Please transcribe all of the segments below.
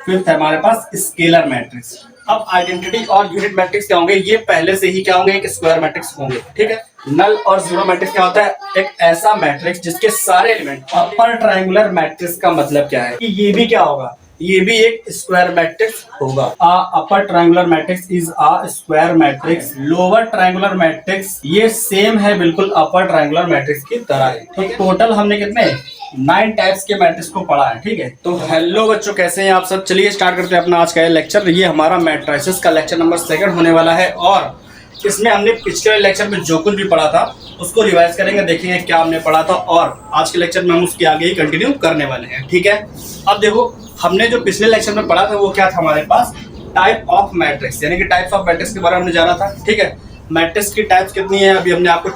Fifth है हमारे पास scalar matrix. अब आइडेंटिटी और यूनिट मैट्रिक्स क्या होंगे, ये पहले से ही क्या होंगे, एक स्क्वायर मैट्रिक्स होंगे। ठीक है, नल और जीरो मैट्रिक्स क्या होता है, एक ऐसा मैट्रिक्स जिसके सारे एलिमेंट अपर ट्रायंगुलर मैट्रिक्स का मतलब क्या है कि ये भी क्या होगा, ये भी एक स्क्वायर मैट्रिक्स होगा। अपर triangular matrix is a square matrix. Lower triangular matrix ये सेम है बिल्कुल अपर ट्रायंगुलर मैट्रिक्स की तरह है। ठीक है, टोटल हमने कितने 9 टाइप्स के मैट्रिक्स को पढ़ा है। ठीक है, तो हेलो बच्चों, कैसे हैं आप सब। चलिए स्टार्ट करते हैं अपना आज का लेक्चर। ये हमारा मैट्रिसेस का लेक्चर नंबर 2 होने वाला है और इसमें हमने पिछले लेक्चर में जो कुछ भी पढ़ा था उसको रिवाइज करेंगे, देखेंगे क्या हमने पढ़ा था और आज के लेक्चर में हम उसके आगे ही कंटिन्यू करने वाले हैं। ठीक है, अब देखो हमने जो पिछले लेक्चर में पढ़ा था वो क्या था, हमारे पास टाइप ऑफ मैट्रिक्स, यानी कि टाइप्स ऑफ मैट्रिक्स के बारे में हमने जाना था। ठीक है, मैट्रिक्स की टाइप्स कितनी है, अभी हमने आपको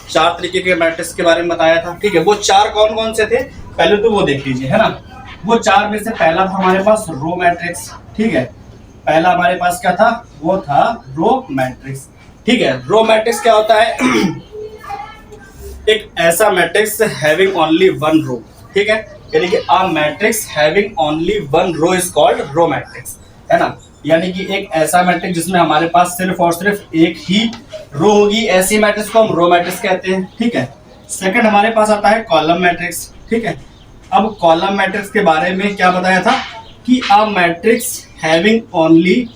4 तरीके के मैट्रिक्स के बारे में बताया था। ठीक है, वो 4 कौन कौन से थे पहले तो वो देख लीजिए, है ना। वो 4 में से पहला था हमारे पास रो मैट्रिक्स। ठीक है, पहला हमारे पास क्या था, वो था रो मैट्रिक्स। ठीक है, रो मैट्रिक्स क्या होता है एक ऐसा matrix having only one row. ठीक है, यानी कि a matrix having only one row is called row matrix, है ना। यानी कि एक ऐसा मैट्रिक्स जिसमें हमारे पास सिर्फ और सिर्फ एक ही रो होगी, ऐसी मैट्रिक्स को हम रो मैट्रिक्स कहते हैं। ठीक है, सेकंड हमारे पास आता है कॉलम मैट्रिक्स। ठीक है, अब कॉलम मैट्रिक्स के बारे में क्या बताया था कि a matrix having only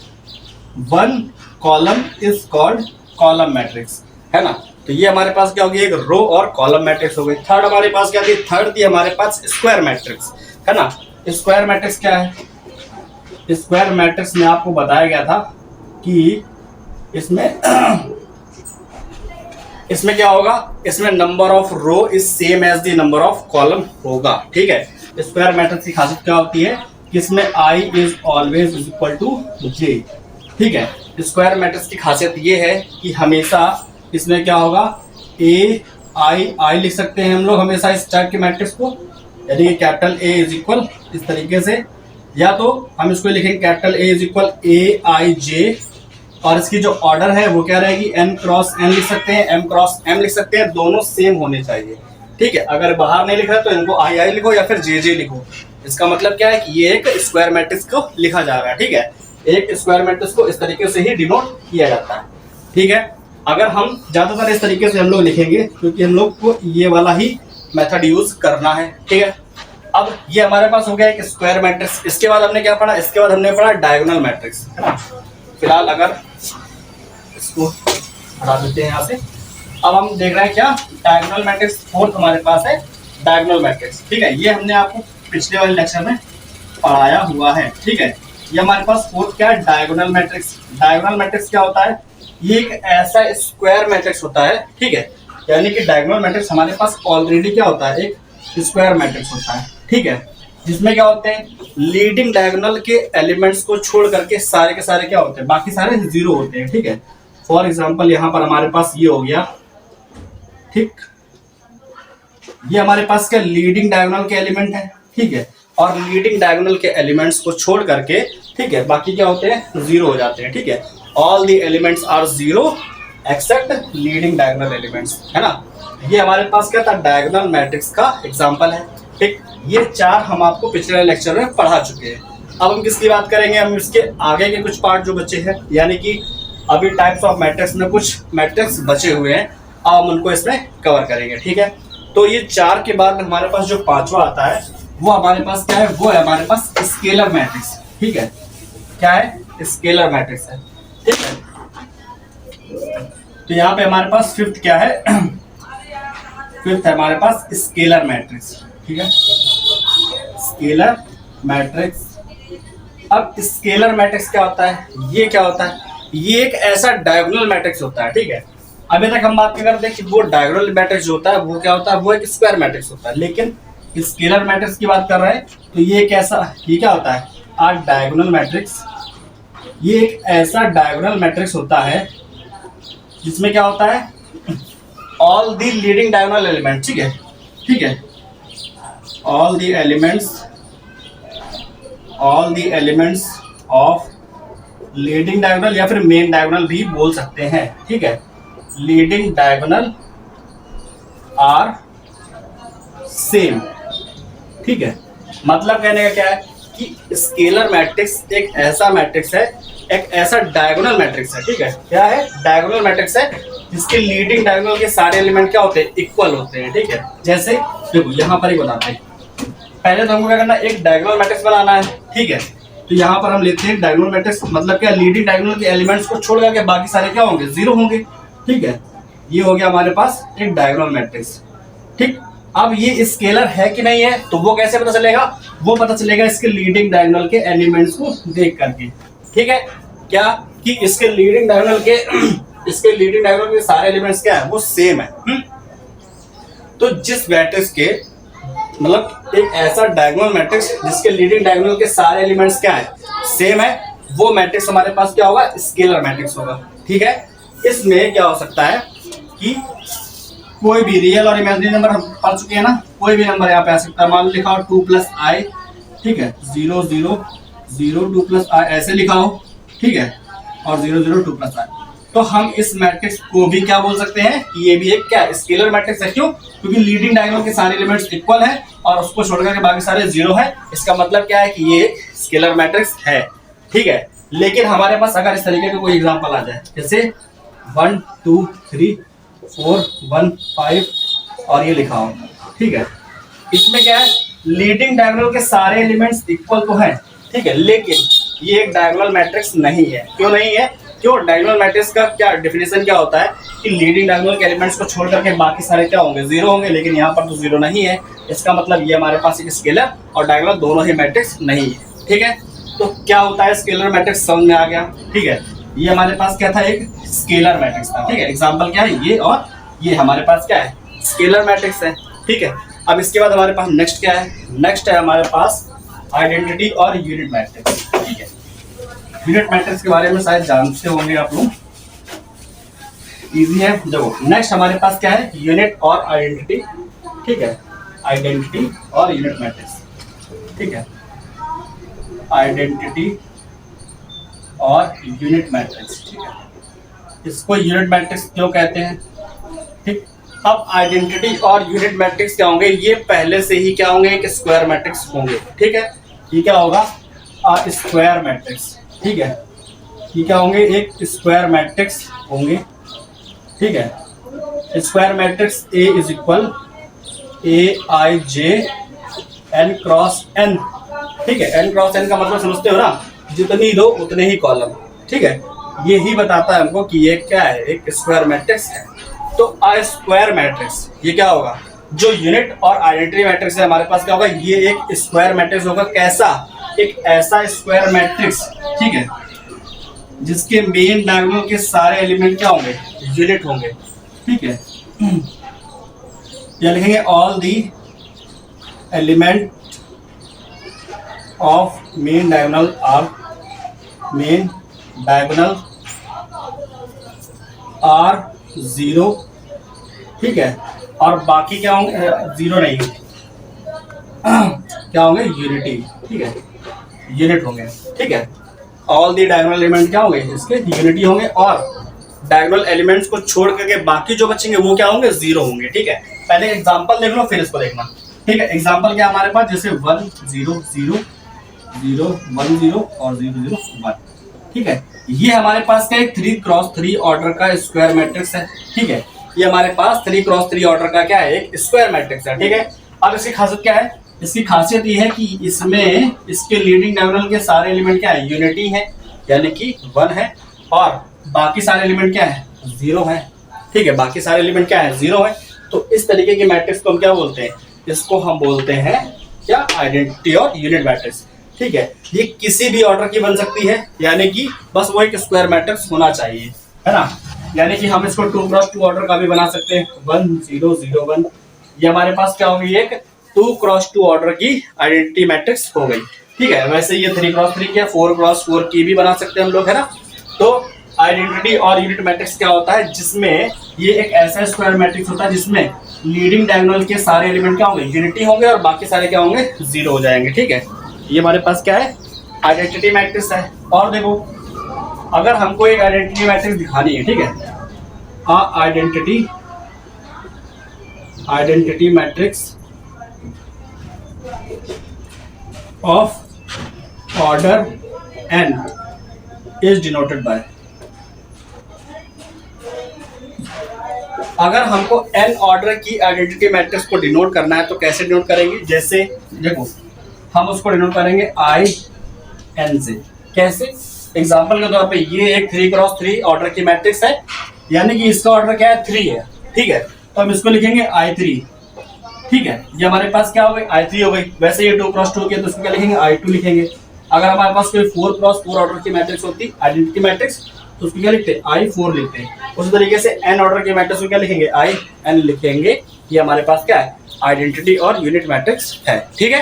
one column is called column matrix, है ना। तो ये हमारे पास क्या होगी, एक रो और कॉलम मैट्रिक्स हो गई। थर्ड हमारे पास क्या थी, थर्ड थी हमारे पास स्क्वायर मैट्रिक्स, है ना। स्क्वायर मैट्रिक्स क्या है, स्क्वायर मैट्रिक्स में आपको बताया गया था कि इसमें क्या होगा, इसमें number of row is same as the number of column होगा। ठीक है, स्क्वायर मैट्रिक्स की खासियत क्या होती है कि इसमें i is always equal to j। ठीक है, स्क्वायर मैट्रिक्स की खासियत ये है कि हमेशा इसमें क्या होगा, I लिख सकते हैं हम लोग हमेशा इस टाइप के मैट्रिक्स को, यानी कि कैपिटल A इज इक्वल इस तरीके से, या तो हम इसको लिखेंगे capital A is equal AIJ और इसकी जो ऑर्डर है वो क्या रहेगी, n क्रॉस n लिख सकते हैं, m क्रॉस m लिख सकते हैं, दोनों सेम होने चाहिए। ठीक है, अगर बाहर नहीं लिख रहा तो इनको I लिखो या फिर JJ लिखो। इसका मतलब क्या है कि ये एक स्क्वायर मैट्रिक्स को लिखा जा रहा है। ठीक है, एक स्क्वायर मैट्रिक्स को इस तरीके से ही डिनोट किया जाता है। ठीक है, अगर हम ज्यादातर इस तरीके से हम लोग लिखेंगे क्योंकि हम लोग को ये वाला ही मेथड यूज करना है। ठीक है, अब ये हमारे पास हो गया एक स्क्वायर मैट्रिक्स। इसके बाद हमने क्या पढ़ा, इसके बाद हमने पढ़ा डायगोनल मैट्रिक्स, है ना। फिलहाल अगर इसको हटा देते हैं यहाँ से, अब हम देख रहे हैं क्या, डायगोनल मैट्रिक्स फोर्थ हमारे पास है डायगोनल मैट्रिक्स। ठीक है, ये हमने आपको पिछले वाले लेक्चर में पढ़ाया हुआ है। ठीक है, ये हमारे पास फोर्थ क्या है, डायगोनल मैट्रिक्स। डायगोनल मैट्रिक्स क्या होता है, ये एक ऐसा स्क्वायर मैट्रिक्स होता है। ठीक है, यानी कि डायगोनल मैट्रिक्स हमारे पास ऑलरेडी क्या होता है, एक स्क्वायर मैट्रिक्स होता है। ठीक है, जिसमें क्या होते हैं, लीडिंग डायगोनल के एलिमेंट्स को छोड़ करके सारे के सारे क्या होते हैं, बाकी सारे जीरो होते हैं। ठीक है, फॉर एग्जांपल यहाँ पर हमारे पास ये हो गया। ठीक, ये हमारे पास क्या लीडिंग डायगोनल के एलिमेंट है। ठीक है, और लीडिंग डायगोनल के एलिमेंट्स को छोड़ करके, ठीक है, बाकी क्या होते हैं, जीरो हो जाते हैं। ठीक है, all the elements are zero except leading diagonal elements, है ना। ये हमारे पास क्या था, डायगोनल मैट्रिक्स का एग्जांपल है। ठीक, ये 4 हम आपको पिछले लेक्चर में पढ़ा चुके हैं। अब हम किसकी बात करेंगे, हम इसके आगे के कुछ पार्ट जो बचे हैं, यानी कि अभी टाइप्स ऑफ मैट्रिक्स में कुछ मैट्रिक्स बचे हुए हैं, अब हम उनको इसमें कवर करेंगे। ठीक है, तो ये 4 के बाद हमारे पास जो 5वां आता है वो हमारे पास क्या है, वो है हमारे पास स्केलर मैट्रिक्स। ठीक है, क्या है, स्केलर मैट्रिक्स है। ठीक है, तो यहाँ पे हमारे पास फिफ्थ क्या है, फिफ्थ है हमारे पास स्केलर मैट्रिक्स। ठीक है, स्केलर मैट्रिक्स। अब स्केलर मैट्रिक्स क्या होता है, ये क्या होता है, ये एक ऐसा डायगोनल मैट्रिक्स होता है। ठीक है, अभी तक हम बात कर रहे थे कि वो डायगोनल मैट्रिक्स जो होता है वो क्या होता है, वो एक स्क्वायर मैट्रिक्स होता है, लेकिन स्केलर मैट्रिक्स की बात कर रहे हैं तो ये कैसा, ये क्या होता है, आ डायगोनल मैट्रिक्स। ये एक ऐसा डायगोनल मैट्रिक्स होता है जिसमें क्या होता है, all the leading diagonal element. ठीक है, ठीक है, all the elements of leading diagonal या फिर मेन डायगोनल भी बोल सकते हैं। ठीक है, लीडिंग डायगोनल आर सेम। ठीक है, मतलब कहने का क्या है कि स्केलर मैट्रिक्स एक ऐसा मैट्रिक्स है, एक ऐसा डायगोनल मैट्रिक्स है, ठीक है। क्या है? डायगोनल मैट्रिक्स है जिसके लीडिंग डायगोनल के सारे एलिमेंट क्या होते हैं? इक्वल होते हैं, ठीक है। जैसे देखो यहाँ पर ही बताते हैं। पहले तो हमको क्या करना है? एक डायगोनल मैट्रिक्स बनाना है, ठीक है। तो यहाँ पर हम लेते हैं डायगोनल मैट्रिक्स, मतलब क्या? लीडिंग डायगोनल के एलिमेंट्स को छोड़ करके बाकी सारे क्या होंगे? जीरो होंगे, ठीक है। ये हो गया हमारे पास एक डायगोनल मैट्रिक्स, ठीक। अब ये स्केलर है कि नहीं है, तो वो कैसे पता चलेगा? वो पता चलेगा इसके लीडिंग डायगोनल के एलिमेंट्स को देख करके, ठीक है। क्या कि इसके लीडिंग डायगोनल के इसके लीडिंग डायगोनल के सारे एलिमेंट्स क्या है? वो सेम है। तो जिस मैट्रिक्स के मतलब एक ऐसा डायगोनल मैट्रिक्स जिसके लीडिंग डायगोनल के सारे एलिमेंट्स क्या है? सेम है, वो मैट्रिक्स हमारे पास क्या होगा? स्केलर मैट्रिक्स होगा, ठीक है। इसमें क्या हो सकता है कि कोई भी रियल और इमेजिनरी नंबर हम पढ़ चुके हैं ना, कोई भी नंबर यहाँ पे आ सकता है। मान लो लिखा हो 2 + i, ठीक है, 0 0 0 2 + i ऐसे लिखा हो, ठीक है, और 0 0 2 + i। तो हम इस मैट्रिक्स को भी क्या बोल सकते हैं कि ये भी एक क्या स्केलर मैट्रिक्स है। क्यों? क्योंकि लीडिंग डायगोनल के सारे एलिमेंट्स इक्वल है और उसको छोड़कर के बाकी सारे जीरो है। इसका मतलब क्या है कि ये एक स्केलर मैट्रिक्स है, ठीक है। लेकिन हमारे पास अगर इस तरीके का कोई एग्जांपल आ जाए, जैसे 1 2 3 4 1 5 और ये लिखा हो, ठीक है, इसमें क्या है? लीडिंग डायगोनल के सारे एलिमेंट्स इक्वल तो हैं, ठीक है, लेकिन ये एक डायगोनल मैट्रिक्स नहीं है। क्यों नहीं है? क्यों? डायगोनल मैट्रिक्स का क्या डेफिनेशन क्या होता है कि लीडिंग डायगोनल के एलिमेंट्स को छोड़ करके बाकी सारे क्या होंगे? जीरो होंगे। लेकिन यहाँ पर तो जीरो नहीं है, इसका मतलब ये हमारे पास एक स्केलर और डायगोनल दोनों ही मैट्रिक्स नहीं है, ठीक है। तो क्या होता है? स्केलर मैट्रिक्स समझ में आ गया, ठीक है। ये हमारे पास क्या था? एक स्केलर मैट्रिक्स था, ठीक है। एग्जाम्पल क्या है? ये और ये हमारे पास क्या है? स्केलर मैट्रिक्स है, ठीक है। अब इसके बाद हमारे पास नेक्स्ट क्या है? नेक्स्ट है हमारे पास आइडेंटिटी और यूनिट मैट्रिक्स, ठीक है। यूनिट मैट्रिक्स के बारे में शायद जानते होंगे आप लोग, इजी है। देखो नेक्स्ट हमारे पास क्या है? यूनिट और आइडेंटिटी, ठीक है। आइडेंटिटी और यूनिट मैट्रिक्स, ठीक है। आइडेंटिटी और यूनिट मैट्रिक्स, ठीक है। इसको यूनिट मैट्रिक्स क्यों कहते हैं? ठीक। अब आइडेंटिटी और यूनिट मैट्रिक्स क्या होंगे? ये पहले से ही क्या होंगे? एक स्क्वायर मैट्रिक्स होंगे, ठीक है। ये क्या होगा? स्क्वायर मैट्रिक्स, ठीक है। ये क्या होंगे? एक स्क्वायर मैट्रिक्स होंगे, ठीक है। Square matrix A is equal AIJ N cross N, ठीक है। N क्रॉस N का मतलब समझते हो ना? जितनी लो उतने ही कॉलम, ठीक है। ये ही बताता है हमको कि ये क्या है? एक स्क्वायर मैट्रिक्स है। तो अ स्क्वायर मैट्रिक्स ये क्या होगा? जो यूनिट और आइडेंटिटी मैट्रिक्स है हमारे पास क्या होगा? ये एक स्क्वायर मैट्रिक्स होगा। कैसा? एक ऐसा स्क्वायर मैट्रिक्स, ठीक है, जिसके मेन डायगोनल के सारे एलिमेंट क्या होंगे? यूनिट होंगे, ठीक है। या लिखेंगे all the element of main diagonal are zero, ठीक है। और बाकी क्या होंगे? जीरो नहीं, क्या होंगे? यूनिटी, ठीक है, यूनिट होंगे, ठीक है। ऑल दी डायगोनल एलिमेंट क्या होंगे? इसके यूनिटी होंगे और डायगोनल एलिमेंट्स को छोड़ करके बाकी जो बचेंगे वो क्या होंगे? जीरो होंगे, ठीक है। पहले एग्जांपल देख लो फिर इसको देखना, ठीक है। एग्जांपल क्या हमारे पास? जैसे 1 0 0 0 1 0 और 0 0 1, ठीक है। ये हमारे पास क्या है? 3 क्रॉस 3 ऑर्डर का स्क्वायर मैट्रिक्स है, ठीक है। ये हमारे पास 3 क्रॉस 3 ऑर्डर का क्या है? एक स्क्वायर मैट्रिक्स है, ठीक है। अब इसकी खासियत क्या है? इसकी खासियत ये है कि इसमें इसके लीडिंग डायगोनल के सारे एलिमेंट क्या है? यूनिटी है, यानी कि 1 है, और बाकी सारे एलिमेंट क्या है? 0 है, ठीक है। बाकी सारे एलिमेंट क्या है? 0 है। तो इस तरीके की मैट्रिक्स को हम क्या बोलते हैं? इसको हम बोलते हैं क्या? आइडेंटिटी और यूनिट मैट्रिक्स, ठीक है। ये किसी भी ऑर्डर की बन सकती है, यानी कि बस वो एक स्क्वायर मैट्रिक्स होना चाहिए, है ना। यानी कि हम इसको 2 क्रॉस 2 ऑर्डर का भी बना सकते हैं, 1 0 0 1। ये हमारे पास क्या होगी? एक 2 क्रॉस 2 ऑर्डर की आइडेंटिटी मैट्रिक्स हो गई, ठीक है। वैसे ये 3 क्रॉस 3 की 4 क्रॉस 4 की भी बना सकते हैं हम लोग, है ना। तो आइडेंटिटी और यूनिट मैट्रिक्स क्या होता है? जिसमें ये एक ऐसा स्क्वायर मैट्रिक्स होता है जिसमें लीडिंग डायगोनल के सारे एलिमेंट क्या होंगे? यूनिटी होंगे और बाकी सारे क्या होंगे? 0 हो जाएंगे, ठीक है। ये हमारे पास क्या है? आइडेंटिटी मैट्रिक्स है। और देखो अगर हमको एक आइडेंटिटी मैट्रिक्स दिखानी है, ठीक है, identity matrix of order n is denoted by, अगर हमको n ऑर्डर की आइडेंटिटी मैट्रिक्स को डिनोट करना है तो कैसे डिनोट करेंगे, जैसे देखो हम उसको डिनोट करेंगे i n से। कैसे? एग्जांपल के तौर पे ये एक 3x3 ऑर्डर की मैट्रिक्स है, यानी कि इसका ऑर्डर क्या है 3 है, ठीक है, तो हम इसको लिखेंगे i3, ठीक है, ये हमारे पास क्या हो गई i3 हो गई। वैसे ये 2x2 की है तो इसको क्या लिखेंगे i2 लिखेंगे। अगर हमारे पास कोई 4x4 ऑर्डर की मैट्रिक्स होती आइडेंटिटी मैट्रिक्स तो उसको क्या लिखते i4 लिखते हैं। उसी तरीके से n ऑर्डर की मैट्रिक्स को क्या लिखेंगे in लिखेंगे। ये हमारे पास क्या है आइडेंटिटी और यूनिट मैट्रिक्स है, ठीक है।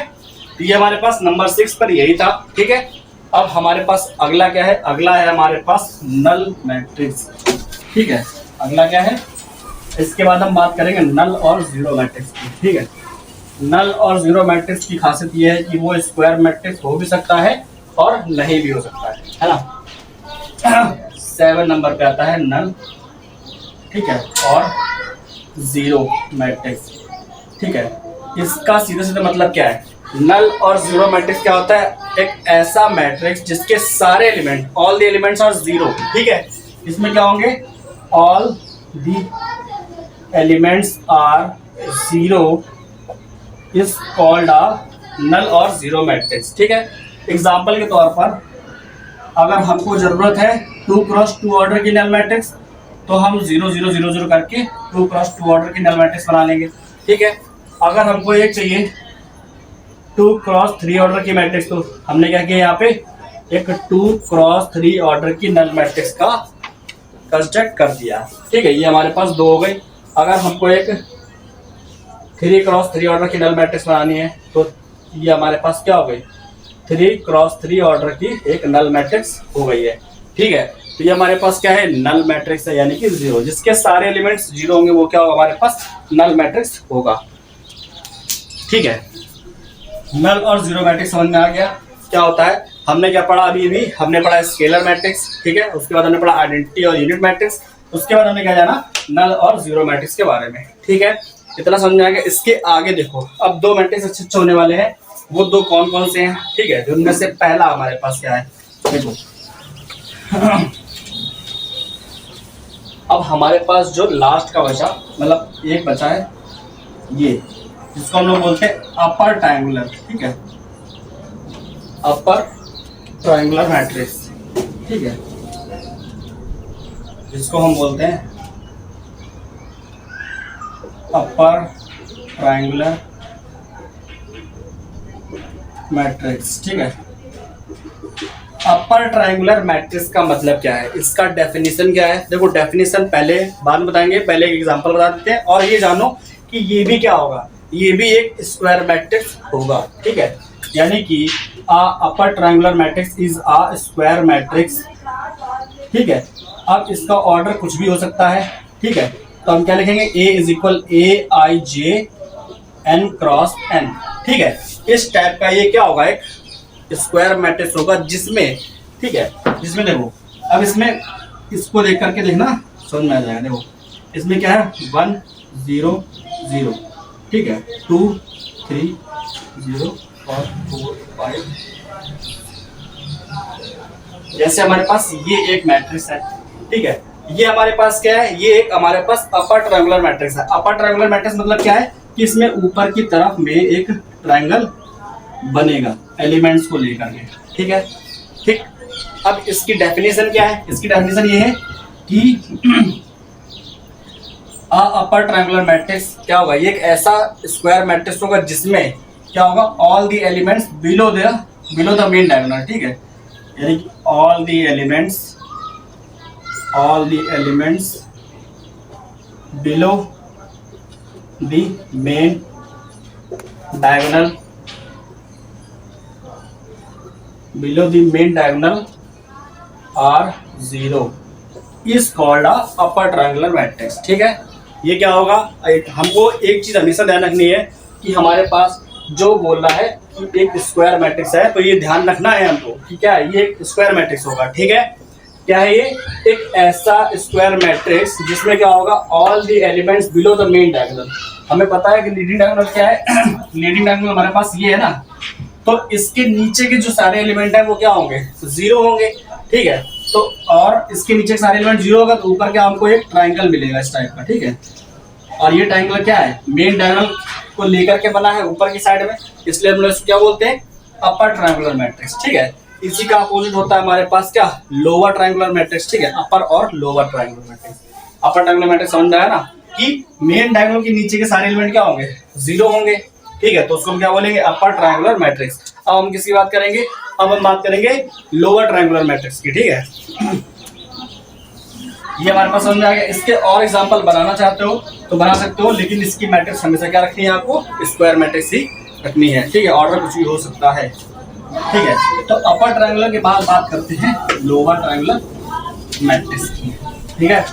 तो ये हमारे पास नंबर 6 पर यही था, ठीक है। अब हमारे पास अगला क्या है, अगला है हमारे पास नल मैट्रिक्स, ठीक है। अगला क्या है, इसके बाद हम बात करेंगे नल और जीरो मैट्रिक्स की, ठीक है। नल और जीरो मैट्रिक्स की खासियत ये है कि वो स्क्वायर मैट्रिक्स हो भी सकता है और नहीं भी हो सकता है ना। 7 नंबर पे आता है नल, ठीक है, और जीरो मैट्रिक्स, ठीक है। इसका सीधे सीधे मतलब क्या है, नल और जीरो मैट्रिक्स क्या होता है, एक ऐसा मैट्रिक्स जिसके सारे element, all the elements are zero, ठीक है। इसमें क्या होंगे, all the elements are zero is called a null और जीरो मैट्रिक्स, ठीक है। एग्जाम्पल के तौर पर अगर हमको जरूरत है 2x2 ऑर्डर की नल मैट्रिक्स तो हम 0 0 0 0 करके 2x2 ऑर्डर की नल मैट्रिक्स बना लेंगे, ठीक है। अगर हमको एक चाहिए 2x3 ऑर्डर की मैट्रिक्स तो हमने क्या किया, यहाँ पे एक 2x3 ऑर्डर की नल मैट्रिक्स का कंस्ट्रक्ट कर दिया, ठीक है। ये हमारे पास 2 हो गई। अगर हमको एक 3x3 ऑर्डर की नल मैट्रिक्स बनानी है तो ये हमारे पास क्या हो गई, 3x3 ऑर्डर की एक नल मैट्रिक्स हो गई है, ठीक है। तो ये हमारे पास क्या है, नल मैट्रिक्स है, यानी कि जीरो, जिसके सारे एलिमेंट्स जीरो होंगे वो क्या होगा, हमारे पास नल मैट्रिक्स होगा, ठीक है। नल और जीरो मैट्रिक्स समझ में आ गया क्या होता है। हमने क्या पढ़ा, अभी हमने पढ़ा स्केलर मैट्रिक्स, ठीक है। उसके बाद हमने पढ़ा आइडेंटिटी और यूनिट मैट्रिक्स, उसके बाद हमने क्या जाना, नल और जीरो मैट्रिक्स के बारे में, ठीक है। इतना समझ में आ गया। इसके आगे देखो, अब 2 मैट्रिक्स अच्छे होने वाले हैं, वो 2 कौन कौन से हैं, ठीक है। उनमें से पहला हमारे पास क्या है, देखो अब हमारे पास जो लास्ट का बचा, मतलब एक बचा है ये, जिसको हम लोग बोलते हैं अपर ट्रायंगुलर, ठीक है, अपर ट्रायंगुलर मैट्रिक्स, ठीक है, जिसको हम बोलते हैं अपर ट्रायंगुलर मैट्रिक्स, ठीक है। अपर ट्रायंगुलर मैट्रिक्स का मतलब क्या है, इसका डेफिनेशन क्या है। देखो डेफिनेशन पहले बाद में बताएंगे, पहले एक एग्जांपल बता देते हैं। और ये जानो कि ये भी क्या होगा, ये भी एक स्क्वायर मैट्रिक्स होगा, ठीक है। यानी कि अपर triangular matrix is a square matrix, ठीक है। अब इसका ऑर्डर कुछ भी हो सकता है, ठीक है। तो हम क्या लिखेंगे, A is equal AIJ n cross n, ठीक है। इस टाइप का ये क्या होगा, एक स्क्वायर मैट्रिक्स होगा जिसमें, ठीक है, जिसमें देखो, अब इसमें इसको देख करके देखना समझ में आ जाएगा। देखो इसमें क्या है, 1 0 0, ठीक है, 2 3 0 और 4 5, जैसे हमारे पास ये एक मैट्रिक्स है, ठीक है। ये हमारे पास क्या है, ये एक हमारे पास अपर ट्रायंगुलर मैट्रिक्स है। अपर ट्रायंगुलर मैट्रिक्स मतलब क्या है कि इसमें ऊपर की तरफ में एक ट्रायंगल बनेगा एलिमेंट्स को लेकर के, ठीक है, ठीक। अब इसकी डेफिनेशन क्या है, इसकी डेफिनेशन ये है कि अपर ट्रायंगुलर मैट्रिक्स क्या होगा, ये एक ऐसा स्क्वायर मैट्रिक्स होगा जिसमें क्या होगा, all the elements below the main diagonal, ठीक है। यानी कि all the elements below the main diagonal are zero is called upper triangular matrix, ठीक है। ये क्या होगा, हमको एक चीज हमेशा ध्यान रखनी है कि हमारे पास जो बोल रहा है कि एक स्क्वायर मैट्रिक्स है, तो ये ध्यान रखना है हमको कि क्या है, ये एक स्क्वायर मैट्रिक्स होगा, ठीक है। क्या है ये, एक ऐसा स्क्वायर मैट्रिक्स जिसमें क्या होगा, all the elements below the main diagonal. हमें पता है कि लीडिंग डायगोनल क्या है लीडिंग डायगोनल हमारे पास ये है ना, तो इसके नीचे के जो सारे एलिमेंट है वो क्या होंगे, जीरो होंगे, ठीक है। तो और इसके नीचे के सारे एलिमेंट जीरो होगा तो ऊपर क्या हमको एक ट्राइंगल मिलेगा इस टाइप का, ठीक है। और ये ट्राइंगल क्या है, मेन डायगोनल को लेकर के बना है ऊपर की साइड में, इसलिए हम लोग इसको क्या बोलते हैं, अपर ट्रायंगुलर मैट्रिक्स, ठीक है। इसी का अपोजिट होता है हमारे पास क्या, लोअर ट्रायंगुलर मैट्रिक्स, ठीक है। अपर और लोअर ट्रायंगुलर मैट्रिक्स। अपर ट्रायंगुलर मैट्रिक्स समझ में आया ना, कि मेन डायगोनल के नीचे के सारे एलिमेंट क्या होंगे, जीरो होंगे, ठीक है। तो उसको हम क्या बोलेंगे, अपर ट्रायंगुलर मैट्रिक्स। अब हम किसकी बात करेंगे, अब हम बात करेंगे लोअर ट्रायंगुलर मैट्रिक्स की, ठीक है। ये हमारे पास समझ में आ गया। इसके और एग्जांपल बनाना चाहते हो तो बना सकते हो, लेकिन इसकी मैट्रिक्स हमेशा क्या रखनी है, आपको स्क्वायर मैट्रिक्स ही रखनी है, ठीक है। ऑर्डर कुछ भी हो सकता है, ठीक है। तो अपर ट्रायंगुलर के बाद बात करते हैं लोअर ट्रायंगुलर मैट्रिक्स की, ठीक है।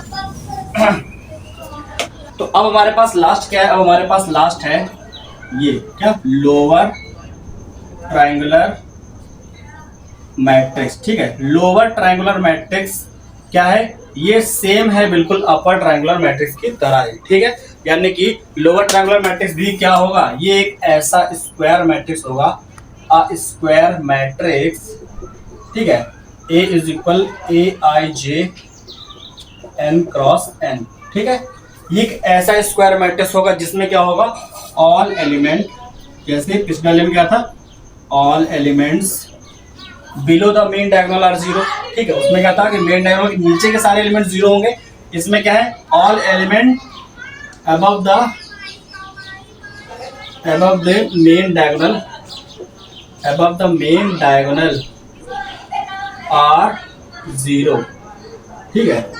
तो अब हमारे पास लास्ट क्या है, अब हमारे पास लास्ट है ये क्या, लोअर ट्रायंगुलर मैट्रिक्स, ठीक है। लोअर ट्रायंगुलर मैट्रिक्स क्या है, ये सेम है बिल्कुल अपर ट्रायंगुलर मैट्रिक्स की तरह है, ठीक है। यानी कि लोअर ट्रायंगुलर मैट्रिक्स भी क्या होगा, ये एक ऐसा स्क्वायर मैट्रिक्स होगा, अ स्क्वायर मैट्रिक्स, ठीक है। A is equal AIJ N cross N, ठीक है। ये एक ऐसा स्क्वायर मैट्रिक्स होगा जिसमें क्या होगा, ऑल एलिमेंट, जैसे पिछले वाले में क्या था, all elements below the main diagonal are zero, ठीक है। उसमें क्या था कि मेन डायगोनल के नीचे के सारे एलिमेंट जीरो होंगे। इसमें क्या है, all element above the main diagonal, above the main diagonal are zero, ठीक है।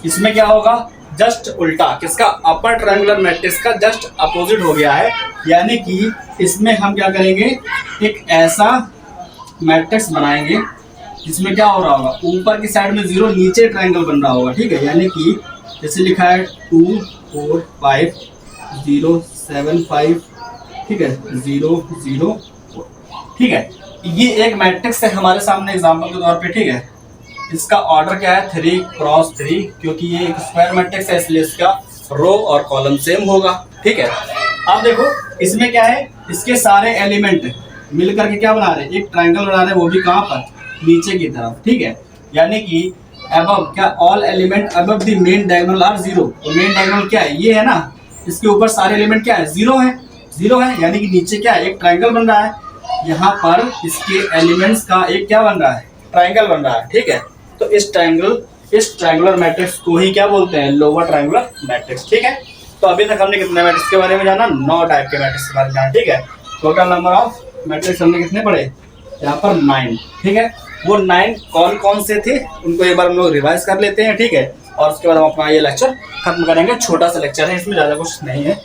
इसमें क्या होगा, जस्ट उल्टा, किसका, अपर ट्रायंगुलर मैट्रिक्स का जस्ट अपोजिट हो गया है। यानी कि इसमें हम क्या करेंगे, एक ऐसा मैट्रिक्स बनाएंगे जिसमें क्या हो रहा होगा, ऊपर की साइड में जीरो, नीचे ट्रायंगल बन रहा होगा, ठीक है। यानी कि जैसे लिखा है 2 4 5 0 7 5, ठीक है, 0 0 4, ठीक है। ये एक मैट्रिक्स है हमारे सामने एग्जांपल के तौर पे, ठीक है। इसका ऑर्डर क्या है, 3 क्रॉस 3, क्योंकि ये एक स्क्वायर मैट्रिक्स है इसलिए इसका रो और कॉलम सेम होगा, ठीक है। अब देखो इसमें क्या है, इसके सारे एलिमेंट मिल करके क्या बना रहे हैं, एक ट्रायंगल बना रहे हैं, वो भी कहाँ पर, नीचे की तरफ, ठीक है। यानी कि अबव क्या, all element above the main diagonal are zero. तो मेन डायगोनल क्या है, ये है ना, इसके ऊपर सारे एलिमेंट क्या है, जीरो है, जीरो है। यानी कि नीचे क्या है, एक ट्रायंगल बन रहा है, यहाँ पर इसके एलिमेंट्स का एक क्या बन रहा है, ट्रायंगल बन रहा है, ठीक है। तो इस ट्रायंगुलर मैट्रिक्स को ही क्या बोलते हैं, लोअर ट्रायंगुलर मैट्रिक्स, ठीक है। तो अभी तक हमने कितने मैट्रिक्स के बारे में जाना, 9 टाइप के मैट्रिक्स के बारे में जाना, ठीक है। टोटल नंबर ऑफ मैट्रिक्स हमने कितने पढ़े, यहाँ पर 9, ठीक है। वो 9 कौन कौन से थे उनको एक बार हम लोग रिवाइज कर लेते हैं, ठीक है। और उसके बाद हम अपना ये लेक्चर खत्म करेंगे। छोटा सा लेक्चर है, इसमें ज़्यादा कुछ नहीं है,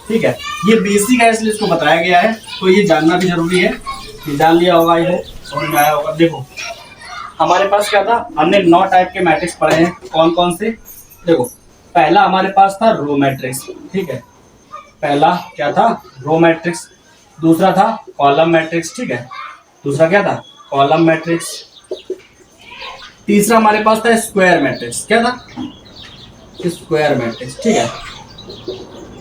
ठीक है। ये बेसिक है इसलिए इसको बताया गया है, तो ये जानना भी जरूरी है। ये जान लिया होगा, ये समझ में आया होगा। देखो हमारे पास क्या था, हमने 9 टाइप के मैट्रिक्स पढ़े हैं, कौन कौन से, देखो पहला हमारे पास था रो मैट्रिक्स, ठीक है। पहला क्या था, रो मैट्रिक्स। दूसरा था कॉलम मैट्रिक्स, ठीक है। दूसरा क्या था, कॉलम मैट्रिक्स। तीसरा हमारे पास था स्क्वायर मैट्रिक्स, क्या था, स्क्वायर मैट्रिक्स, ठीक है।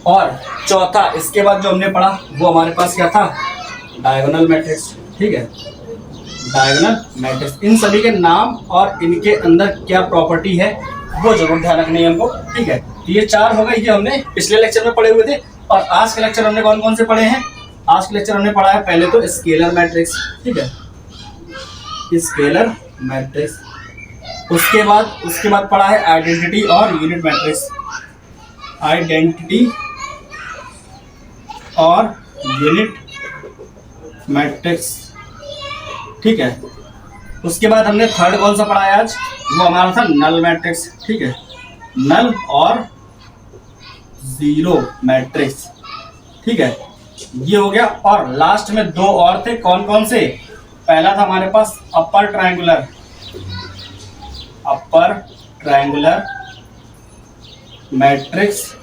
और चौथा इसके बाद जो हमने पढ़ा वो हमारे पास क्या था, डायगोनल मैट्रिक्स, ठीक है, डायगोनल मैट्रिक्स। इन सभी के नाम और इनके अंदर क्या प्रॉपर्टी है वो जरूर ध्यान रखनी है हमको, ठीक है। तो ये 4 हो गए, ये हमने पिछले लेक्चर में पढ़े हुए थे। और आज के लेक्चर हमने कौन कौन से पढ़े हैं, आज के लेक्चर हमने पढ़ा है पहले तो स्केलर मैट्रिक्स, ठीक है, स्केलर मैट्रिक्स। उसके बाद पढ़ा है आइडेंटिटी और यूनिट मैट्रिक्स, आइडेंटिटी और यूनिट मैट्रिक्स, ठीक है। उसके बाद हमने थर्ड कौन सा पढ़ा है आज, वो हमारा था नल मैट्रिक्स, ठीक है, नल और जीरो मैट्रिक्स, ठीक है, ये हो गया। और लास्ट में 2 और थे, कौन कौन से, पहला था हमारे पास अपर ट्रायंगुलर मैट्रिक्स,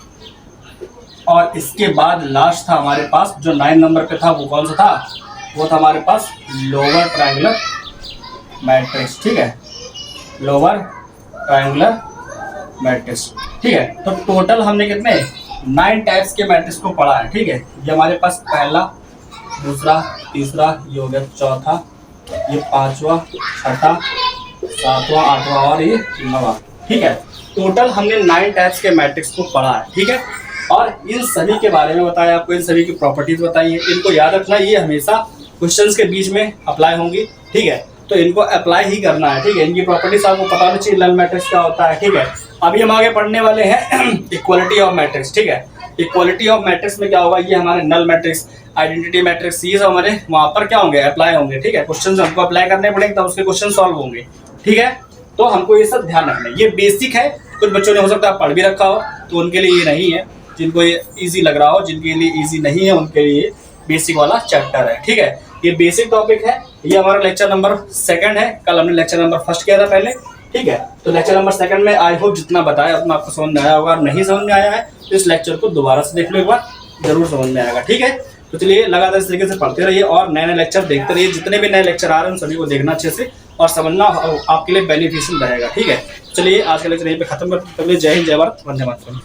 और इसके बाद लास्ट था हमारे पास जो 9 नंबर पे था, वो कौन सा था, वो था हमारे पास लोअर ट्रायंगुलर मैट्रिक्स, ठीक है, लोअर ट्रायंगुलर मैट्रिक्स, ठीक है। तो टोटल हमने कितने 9 टाइप्स के मैट्रिक्स को पढ़ा है, ठीक है। ये हमारे पास पहला दूसरा, तीसरा, ये हो गया चौथा, ये पांचवा, छठा, सातवां, आठवां और ये नवा। ठीक है, टोटल हमने 9 टाइप्स के मैट्रिक्स को पढ़ा है। ठीक है, और इन सभी के बारे में बताया आपको, इन सभी की प्रॉपर्टीज बताई है। इनको याद रखना, ये हमेशा क्वेश्चंस के बीच में अप्लाई होंगी। ठीक है, तो इनको अप्लाई ही करना है। ठीक है, इनकी प्रॉपर्टीज आपको पता होनी चाहिए, नल मैट्रिक्स क्या होता है। ठीक है, अभी हम आगे पढ़ने वाले हैं इक्वालिटी ऑफ मैट्रिक्स। ठीक है, इक्वालिटी ऑफ मैट्रिक्स में क्या होगा, ये हमारे नल मैट्रिक्स, आइडेंटिटी मैट्रिक्स, ये सब हमारे वहां पर क्या होंगे, अप्लाई होंगे। ठीक है, क्वेश्चन हमको अप्लाई करने पड़ेंगे तब उसके क्वेश्चन सॉल्व होंगे। ठीक है, तो हमको ये सब ध्यान रखना है। ये बेसिक है, कुछ बच्चों ने हो सकता है पढ़ भी रखा हो, तो उनके लिए ये नहीं है। जिनको ये इजी लग रहा हो, जिनके लिए इजी नहीं है, उनके लिए बेसिक वाला चैप्टर है। ठीक है, ये बेसिक टॉपिक है। ये हमारा लेक्चर नंबर 2 है। कल हमने लेक्चर नंबर 1 किया था पहले। ठीक है, तो लेक्चर नंबर 2 में आई होप जितना बताया उतना आपको समझ में आया होगा। नहीं समझ में आया है तो इस लेक्चर को दोबारा से देख लो एक बार, जरूर समझ में आएगा। ठीक है, तो चलिए लगातार इस तरीके से पढ़ते रहिए और नए नए लेक्चर देखते रहिए। जितने भी नए लेक्चर आ रहे हैं उन सभी को देखना अच्छे से और समझना आपके लिए बेनिफिशियल रहेगा। ठीक है, चलिए आज का लेक्चर यहीं पे खत्म करते हैं। जय हिंद, जय भारत, वंदे मातरम।